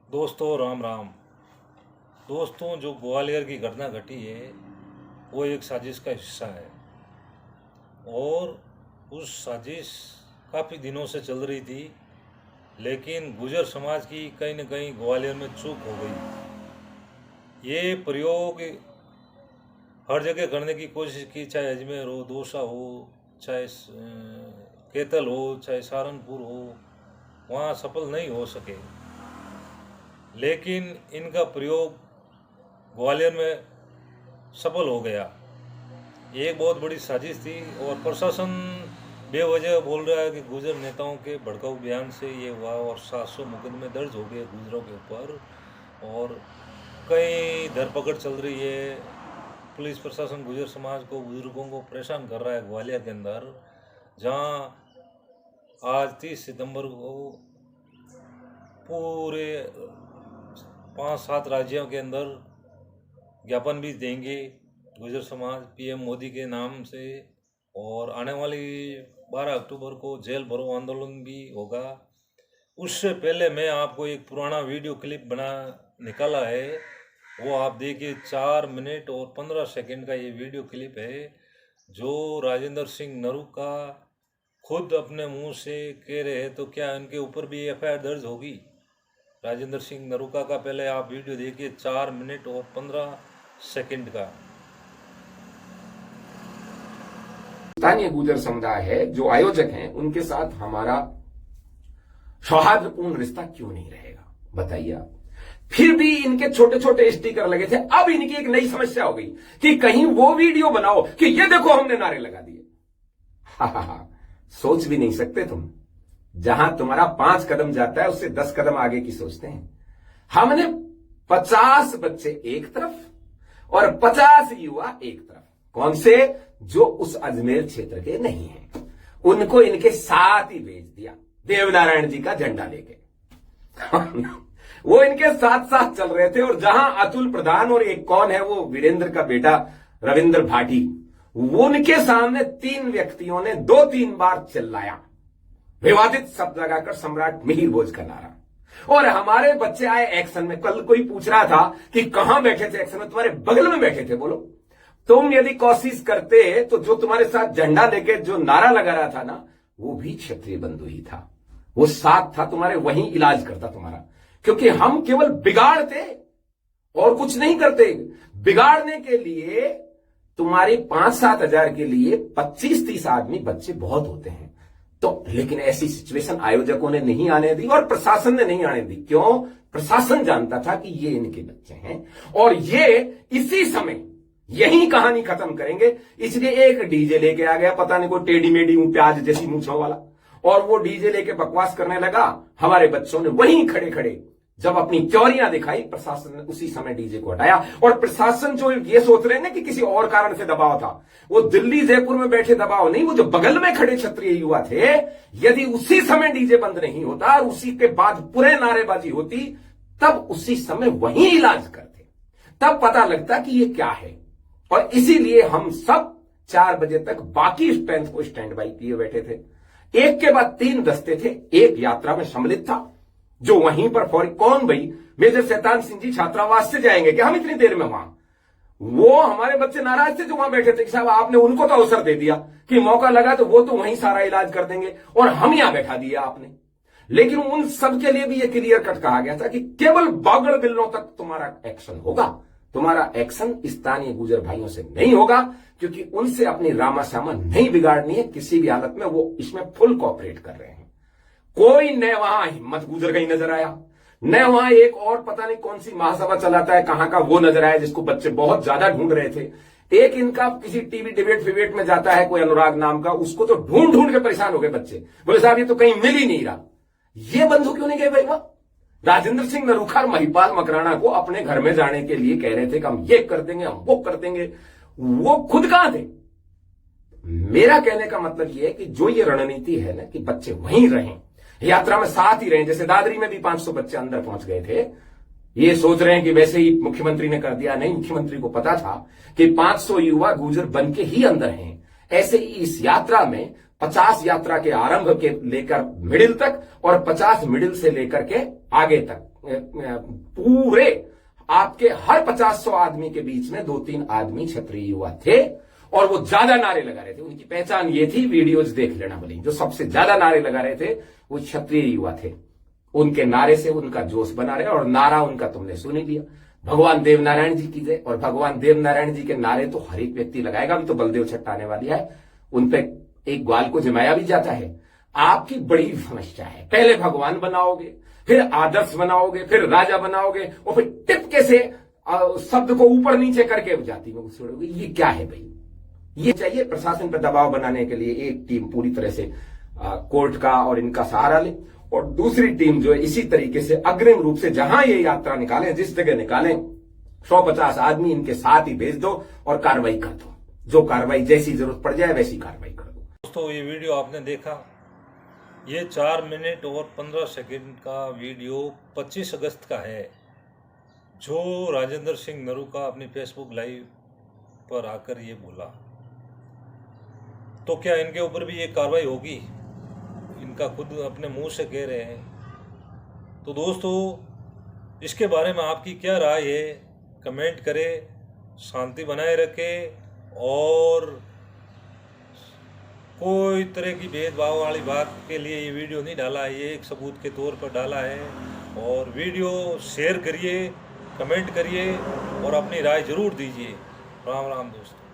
दोस्तों राम राम। दोस्तों, जो ग्वालियर की घटना घटी है वो एक साजिश का हिस्सा है और उस साजिश काफ़ी दिनों से चल रही थी, लेकिन गुर्जर समाज की कहीं न कहीं ग्वालियर में चूक हो गई। ये प्रयोग हर जगह करने की कोशिश की, चाहे अजमेर हो, दौसा हो, चाहे कैथल हो, चाहे सहारनपुर हो, वहाँ सफल नहीं हो सके। लेकिन इनका प्रयोग ग्वालियर में सफल हो गया। एक बहुत बड़ी साजिश थी और प्रशासन बेवजह बोल रहा है कि गुर्जर नेताओं के भड़काऊ बयान से ये हुआ और 700 मुकदमे दर्ज हो गए गुर्जरों के ऊपर और कई धरपकड़ चल रही है। पुलिस प्रशासन गुर्जर समाज को, बुजुर्गों को परेशान कर रहा है ग्वालियर के अंदर, जहां आज 30 सितंबर को पूरे 5-7 राज्यों के अंदर ज्ञापन भी देंगे गुर्जर समाज पीएम मोदी के नाम से, और आने वाली 12 अक्टूबर को जेल भरो आंदोलन भी होगा। उससे पहले मैं आपको एक पुराना वीडियो क्लिप बना निकाला है, वो आप देखिए। 4 मिनट और 15 सेकंड का ये वीडियो क्लिप है जो राजेंद्र सिंह नरूका खुद अपने मुंह से कह रहे हैं। तो क्या इनके ऊपर भी एफआईआर दर्ज होगी? राजेंद्र सिंह नरूका का पहले आप वीडियो देखिए, 4 मिनट और 15 सेकंड का। स्थानीय गुर्जर समुदाय है, जो आयोजक हैं, उनके साथ हमारा सौहार्दपूर्ण रिश्ता क्यों नहीं रहेगा, बताइए आप। फिर भी इनके छोटे छोटे स्टिकर लगे थे। अब इनकी एक नई समस्या हो गई कि कहीं वो वीडियो बनाओ कि ये देखो हमने नारे लगा दिए। सोच भी नहीं सकते तुम। जहां तुम्हारा 5 कदम जाता है उससे 10 कदम आगे की सोचते हैं। हमने 50 बच्चे एक तरफ और 50 युवा एक तरफ। कौन से? जो उस अजमेर क्षेत्र के नहीं हैं, उनको इनके साथ ही भेज दिया देवनारायण जी का झंडा लेके। वो इनके साथ साथ चल रहे थे। और जहां अतुल प्रधान और एक कौन है, वो वीरेंद्र का बेटा रविंद्र भाटी, उनके सामने 3 व्यक्तियों ने 2-3 बार चिल्लाया, विवादित शब्द लगाकर सम्राट मिहिर भोज का नारा। और हमारे बच्चे आए एक्शन में। कल कोई पूछ रहा था कि कहां बैठे थे एक्शन में? तुम्हारे बगल में बैठे थे। बोलो, तुम यदि कोशिश करते तो जो तुम्हारे साथ झंडा लेके जो नारा लगा रहा था ना, वो भी क्षत्रिय बंधु ही था। वो साथ था तुम्हारे, वहीं इलाज करता तुम्हारा। क्योंकि हम केवल बिगाड़ते और कुछ नहीं करते। बिगाड़ने के लिए तुम्हारी 5-7 हजार के लिए 25-30 आदमी, बच्चे बहुत होते हैं। तो लेकिन ऐसी सिचुएशन आयोजकों ने नहीं आने दी और प्रशासन ने नहीं आने दी। क्यों? प्रशासन जानता था कि ये इनके बच्चे हैं और ये इसी समय यही कहानी खत्म करेंगे। इसलिए एक डीजे लेके आ गया, पता नहीं कोई टेढ़ी मेढ़ी प्याज जैसी मूंछों वाला, और वो डीजे लेके बकवास करने लगा। हमारे बच्चों ने वहीं खड़े खड़े जब अपनी चौरियां दिखाई, प्रशासन ने उसी समय डीजे को हटाया। और प्रशासन जो ये सोच रहे हैं ना कि किसी और कारण से दबाव था, वो दिल्ली जयपुर में बैठे दबाव नहीं, वो जो बगल में खड़े क्षत्रिय युवा थे, यदि उसी समय डीजे बंद नहीं होता और उसी के बाद पूरे नारेबाजी होती, तब उसी समय वहीं इलाज करते, तब पता लगता कि ये क्या है। और इसीलिए हम सब 4 बजे तक बाकी स्ट्रेंथ को स्टैंड बाई किए बैठे थे। एक के बाद 3 दस्ते थे। एक यात्रा में सम्मिलित था, जो वहीं पर कौन भाई? मेजर शैतान सिंह जी छात्रावास से जाएंगे क्या हम इतनी देर में वहां? वो हमारे बच्चे नाराज थे जो वहां बैठे थे कि साहब आपने उनको तो अवसर दे दिया कि मौका लगा तो वो तो वहीं सारा इलाज कर देंगे, और हम यहां बैठा दिया आपने। लेकिन उन सब के लिए भी ये क्लियर कट कहा गया था कि केवल बागड़ बिल्लों तक तुम्हारा एक्शन होगा। तुम्हारा एक्शन स्थानीय गुर्जर भाइयों से नहीं होगा, क्योंकि उनसे अपनी रामाश्यामा नहीं बिगाड़नी है किसी भी हालत में। वो इसमें फुल कोऑपरेट कर रहे हैं। कोई न वहां हिम्मत गुर्जर का ही नजर आया, न वहां एक और पता नहीं कौन सी महासभा चलाता है कहां का, वो नजर आया, जिसको बच्चे बहुत ज्यादा ढूंढ रहे थे। एक इनका किसी टीवी डिबेट में जाता है कोई अनुराग नाम का, उसको तो ढूंढ ढूंढ के परेशान हो गए बच्चे। बोले साहब ये तो कहीं मिल ही नहीं रहा। ये बंधु क्यों नहीं गए भाई? वह राजेंद्र सिंह नरूखा और महिपाल मकराना को अपने घर में जाने के लिए कह रहे थे कि हम ये कर देंगे, हम वो कर देंगे। वो खुद कहां थे? मेरा कहने का मतलब ये है कि जो ये रणनीति है ना कि बच्चे वहीं रहें, यात्रा में साथ ही रहें। जैसे दादरी में भी 500 बच्चे अंदर पहुंच गए थे। ये सोच रहे हैं कि वैसे ही मुख्यमंत्री ने कर दिया। नहीं, मुख्यमंत्री को पता था कि 500 युवा गुर्जर बन के ही अंदर हैं। ऐसे ही इस यात्रा में 50 यात्रा के आरंभ के लेकर मिडिल तक और 50 मिडिल से लेकर के आगे तक पूरे आपके हर 50-100 आदमी के बीच में 2-3 आदमी क्षत्रिय युवा थे और वो ज्यादा नारे लगा रहे थे। उनकी पहचान ये थी, वीडियोज देख लेना बोली, जो सबसे ज्यादा नारे लगा रहे थे वो क्षत्रिय युवा थे। उनके नारे से उनका जोश बना रहे और नारा उनका तुमने सुन ही लिया, भगवान देवनारायण जी की जय। और भगवान देवनारायण जी के नारे तो हर एक व्यक्ति लगाएगा। अभी तो बलदेव छठ आने वाली है, उन पे एक ग्वाल को जमाया भी जाता है। आपकी बड़ी समस्या है, पहले भगवान बनाओगे, फिर आदर्श बनाओगे, फिर राजा बनाओगे और फिर टिपके से शब्द को ऊपर नीचे करके जाति में घुसेड़ोगे। ये क्या है भाई? ये चाहिए प्रशासन पर दबाव बनाने के लिए एक टीम पूरी तरह से कोर्ट का और इनका सहारा ले, और दूसरी टीम जो है इसी तरीके से अग्रिम रूप से जहां ये यात्रा निकालें, जिस जगह निकालें, 150 आदमी इनके साथ ही भेज दो और कार्रवाई कर दो। जो कार्रवाई जैसी जरूरत पड़ जाए वैसी कार्रवाई कर दो। दोस्तों, ये वीडियो आपने देखा, ये 4 मिनट और 15 सेकंड का वीडियो 25 अगस्त का है, जो राजेंद्र सिंह नरू का अपनी फेसबुक लाइव पर आकर ये बोला। तो क्या इनके ऊपर भी ये कार्रवाई होगी? इनका खुद अपने मुंह से कह रहे हैं। तो दोस्तों, इसके बारे में आपकी क्या राय है? कमेंट करें, शांति बनाए रखें और कोई तरह की भेदभाव वाली बात के लिए ये वीडियो नहीं डाला है, ये एक सबूत के तौर पर डाला है। और वीडियो शेयर करिए, कमेंट करिए और अपनी राय जरूर दीजिए। राम राम दोस्तों।